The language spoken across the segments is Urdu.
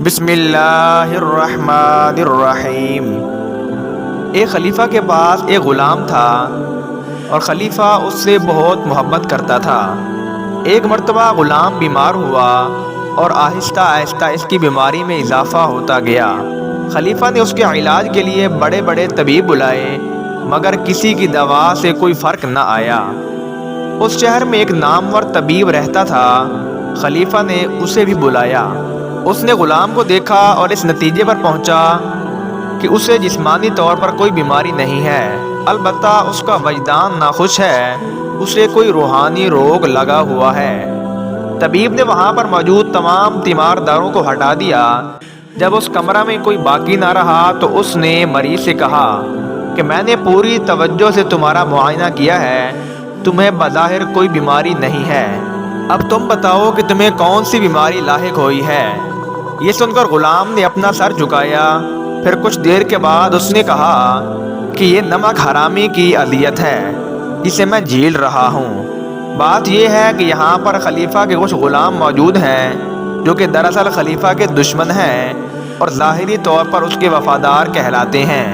بسم اللہ الرحمن الرحیم۔ ایک خلیفہ کے پاس ایک غلام تھا اور خلیفہ اس سے بہت محبت کرتا تھا۔ ایک مرتبہ غلام بیمار ہوا اور آہستہ آہستہ اس کی بیماری میں اضافہ ہوتا گیا۔ خلیفہ نے اس کے علاج کے لیے بڑے بڑے طبیب بلائے مگر کسی کی دوا سے کوئی فرق نہ آیا۔ اس شہر میں ایک نامور طبیب رہتا تھا۔ خلیفہ نے اسے بھی بلایا۔ اس نے غلام کو دیکھا اور اس نتیجے پر پہنچا کہ اسے جسمانی طور پر کوئی بیماری نہیں ہے، البتہ اس کا وجدان ناخوش ہے، اسے کوئی روحانی روگ لگا ہوا ہے۔ طبیب نے وہاں پر موجود تمام تیمارداروں کو ہٹا دیا۔ جب اس کمرہ میں کوئی باقی نہ رہا تو اس نے مریض سے کہا کہ میں نے پوری توجہ سے تمہارا معائنہ کیا ہے، تمہیں بظاہر کوئی بیماری نہیں ہے، اب تم بتاؤ کہ تمہیں کون سی بیماری لاحق ہوئی ہے۔ یہ سن کر غلام نے اپنا سر جھکایا، پھر کچھ دیر کے بعد اس نے کہا کہ یہ نمک حرامی کی اذیت ہے جسے میں جھیل رہا ہوں۔ بات یہ ہے کہ یہاں پر خلیفہ کے کچھ غلام موجود ہیں جو کہ دراصل خلیفہ کے دشمن ہیں اور ظاہری طور پر اس کے وفادار کہلاتے ہیں۔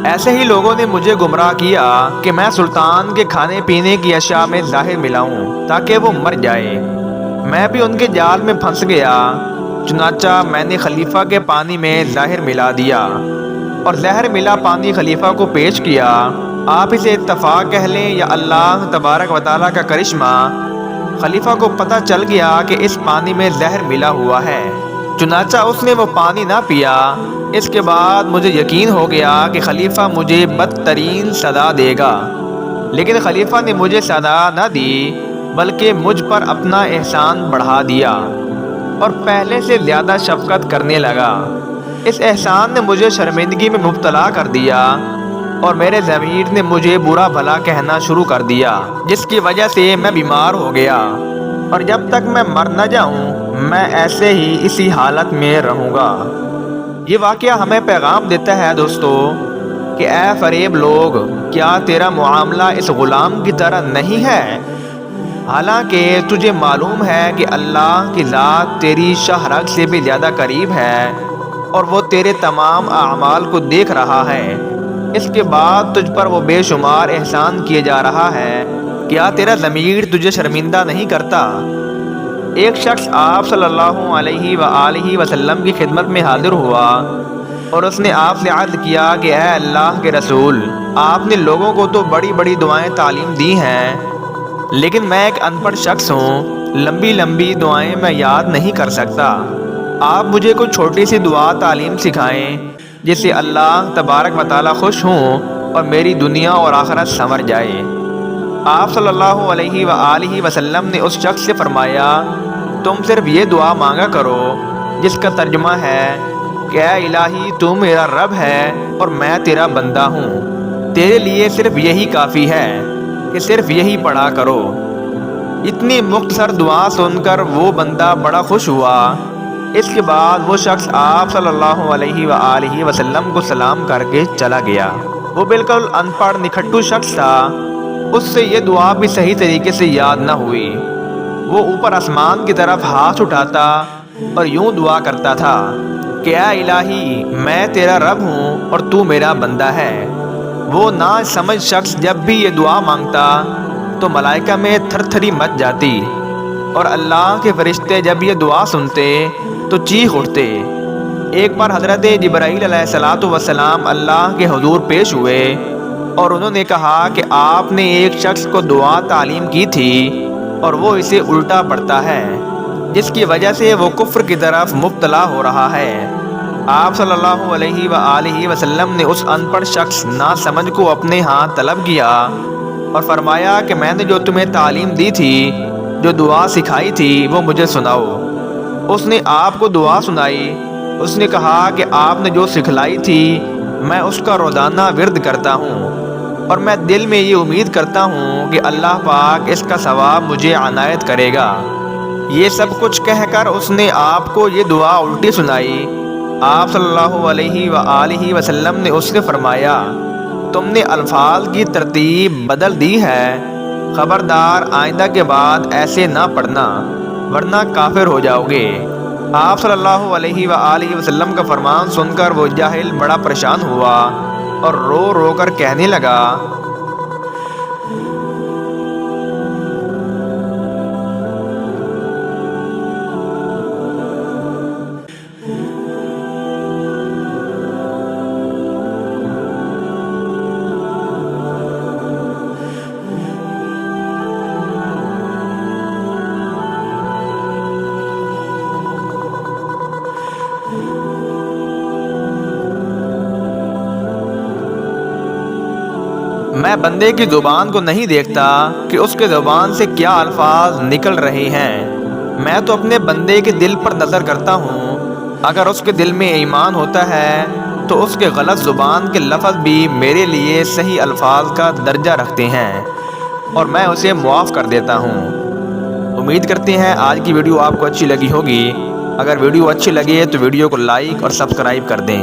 ایسے ہی لوگوں نے مجھے گمراہ کیا کہ میں سلطان کے کھانے پینے کی اشیاء میں زہر ملاؤں تاکہ وہ مر جائے۔ میں بھی ان کے جال میں پھنس گیا، چنانچہ میں نے خلیفہ کے پانی میں زہر ملا دیا اور زہر ملا پانی خلیفہ کو پیش کیا۔ آپ اسے اتفاق کہہ لیں یا اللہ تبارک و تعالیٰ کا کرشمہ، خلیفہ کو پتہ چل گیا کہ اس پانی میں زہر ملا ہوا ہے، چنانچہ اس نے وہ پانی نہ پیا۔ اس کے بعد مجھے یقین ہو گیا کہ خلیفہ مجھے بدترین سزا دے گا، لیکن خلیفہ نے مجھے سزا نہ دی بلکہ مجھ پر اپنا احسان بڑھا دیا اور پہلے سے زیادہ شفقت کرنے لگا۔ اس احسان نے مجھے شرمندگی میں مبتلا کر دیا اور میرے ضمیر نے مجھے برا بھلا کہنا شروع کر دیا، جس کی وجہ سے میں بیمار ہو گیا اور جب تک میں مر نہ جاؤں میں ایسے ہی اسی حالت میں رہوں گا۔ یہ واقعہ ہمیں پیغام دیتا ہے دوستو کہ اے فریب لوگ، کیا تیرا معاملہ اس غلام کی طرح نہیں ہے؟ حالانکہ تجھے معلوم ہے کہ اللہ کی ذات تیری شاہ رگ سے بھی زیادہ قریب ہے اور وہ تیرے تمام اعمال کو دیکھ رہا ہے۔ اس کے بعد تجھ پر وہ بے شمار احسان کیے جا رہا ہے، کیا تیرا ضمیر تجھے شرمندہ نہیں کرتا؟ ایک شخص آپ صلی اللہ علیہ وآلہ وسلم کی خدمت میں حاضر ہوا اور اس نے آپ سے عرض کیا کہ اے اللہ کے رسول، آپ نے لوگوں کو تو بڑی بڑی دعائیں تعلیم دی ہیں، لیکن میں ایک ان پڑھ شخص ہوں، لمبی لمبی دعائیں میں یاد نہیں کر سکتا، آپ مجھے کوئی چھوٹی سی دعا تعلیم سکھائیں جس سے اللہ تبارک و تعالیٰ خوش ہوں اور میری دنیا اور آخرت سنور جائے۔ آپ صلی اللہ علیہ وآلہ وسلم نے اس شخص سے فرمایا، تم صرف یہ دعا مانگا کرو جس کا ترجمہ ہے کہ اے الہی تو میرا رب ہے اور میں تیرا بندہ ہوں، تیرے لیے صرف یہی کافی ہے کہ صرف یہی پڑھا کرو۔ اتنی مختصر دعا سن کر وہ بندہ بڑا خوش ہوا۔ اس کے بعد وہ شخص آپ صلی اللہ علیہ وآلہ وسلم کو سلام کر کے چلا گیا۔ وہ بالکل ان پڑھ نکھٹو شخص تھا، اس سے یہ دعا بھی صحیح طریقے سے یاد نہ ہوئی۔ وہ اوپر آسمان کی طرف ہاتھ اٹھاتا اور یوں دعا کرتا تھا کہ اے الہی میں تیرا رب ہوں اور تو میرا بندہ ہے۔ وہ نا سمجھ شخص جب بھی یہ دعا مانگتا تو ملائکہ میں تھر تھری مچ جاتی اور اللہ کے فرشتے جب یہ دعا سنتے تو چیخ اٹھتے۔ ایک بار حضرت جبرائیل علیہ السلام اللہ کے حضور پیش ہوئے اور انہوں نے کہا کہ آپ نے ایک شخص کو دعا تعلیم کی تھی اور وہ اسے الٹا پڑھتا ہے، جس کی وجہ سے وہ کفر کی طرف مبتلا ہو رہا ہے۔ آپ صلی اللہ علیہ وآلہ وسلم نے اس ان پڑھ شخص ناسمجھ کو اپنے ہاں طلب کیا اور فرمایا کہ میں نے جو تمہیں تعلیم دی تھی، جو دعا سکھائی تھی، وہ مجھے سناؤ۔ اس نے آپ کو دعا سنائی۔ اس نے کہا کہ آپ نے جو سکھلائی تھی میں اس کا روزانہ ورد کرتا ہوں اور میں دل میں یہ امید کرتا ہوں کہ اللہ پاک اس کا ثواب مجھے عنایت کرے گا۔ یہ سب کچھ کہہ کر اس نے آپ کو یہ دعا الٹی سنائی۔ آپ صلی اللہ علیہ وآلہ وسلم نے اس سے فرمایا، تم نے الفاظ کی ترتیب بدل دی ہے، خبردار آئندہ کے بعد ایسے نہ پڑھنا ورنہ کافر ہو جاؤ گے۔ آپ صلی اللہ علیہ وآلہ وسلم کا فرمان سن کر وہ جاہل بڑا پریشان ہوا اور رو رو کر کہنے لگا، میں بندے کی زبان کو نہیں دیکھتا کہ اس کے زبان سے کیا الفاظ نکل رہے ہیں، میں تو اپنے بندے کے دل پر نظر کرتا ہوں، اگر اس کے دل میں ایمان ہوتا ہے تو اس کے غلط زبان کے لفظ بھی میرے لیے صحیح الفاظ کا درجہ رکھتے ہیں اور میں اسے معاف کر دیتا ہوں۔ امید کرتے ہیں آج کی ویڈیو آپ کو اچھی لگی ہوگی۔ اگر ویڈیو اچھی لگے تو ویڈیو کو لائک اور سبسکرائب کر دیں۔